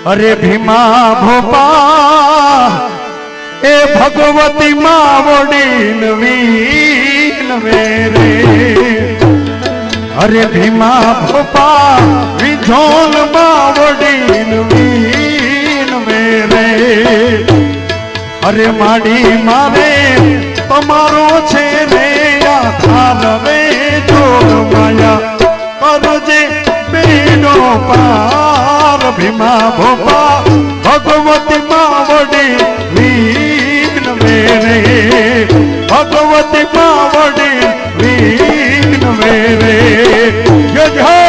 अरे भीमा भोपा ए भगवती मावड़ी नवीन मेरे। अरे भीमा भोपा विझोल मावड़ी नवीन मेरे। अरे माड़ी मारे तमारो छे रे आधार रे जोग माया करजे बेड़ो पार। भीमा भोपा भगवती मावड़ी वीन मेरे। भगवती मावड़ी वीन मेरे। जय जय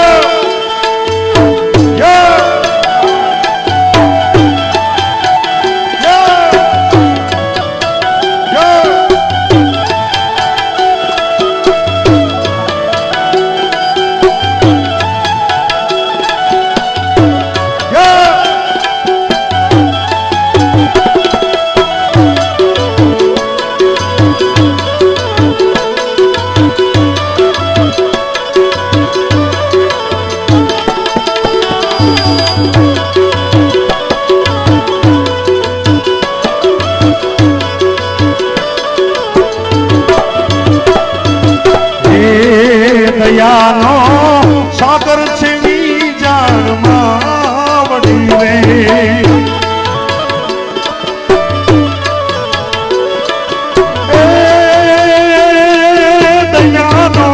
दयानो सागर छे वीजाण मावड़ी रे। दयानो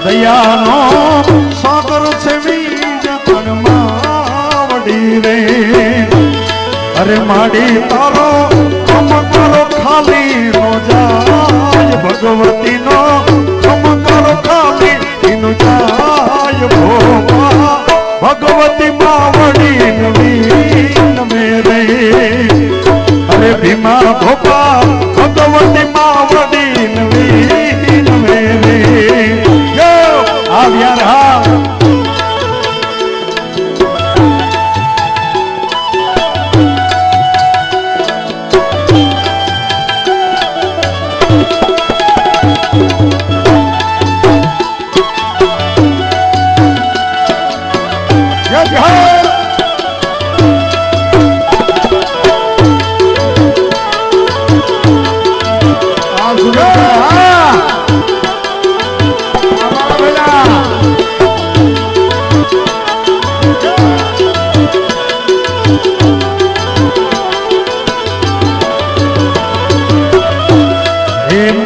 दयानो सागर छे वीजाण मावड़ी रे। अरे माड़ी तारो चमकारो खाली नो जाय भगवती नो चमकारो खाली नो जाय भोपा। भगवती मावड़ी नवीन मेरे। अरे भीमा भोपा भगवती मावड़ी नवीन मेरे। यो आव्या रहा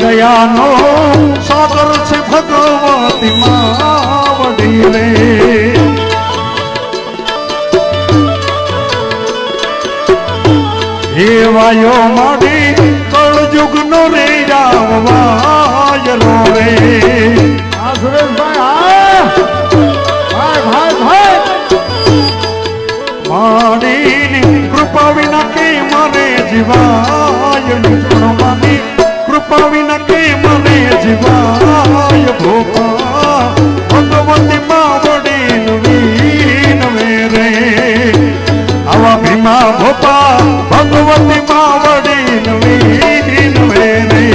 दयानो सागर से भगवती मावड़ी रे। हे वायो माड़ी कल जुग नो रे वायलो रे। सुरेश भाई भाई भाई माड़ी कृपा विना के मरे जीवाय मानी कृपा विना के मने जीवाय भोपा। भगवती मावड़ी नवीन मेरे। आवा भीमा भोपा भगवती मावड़ी नवीन मेरे।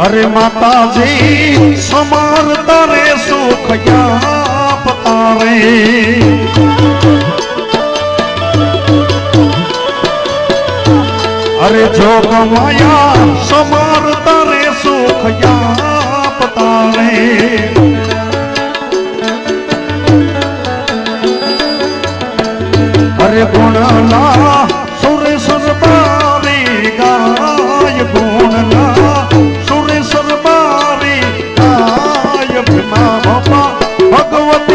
अरे माता जी समार तारे सुख तारे। अरे जोग माया समार तारे सुख तारे। अरे गुणला सुरेश्वर बारी गाय गुणला सुरेश्वर बारी गाय भीमा भोपा ભગવત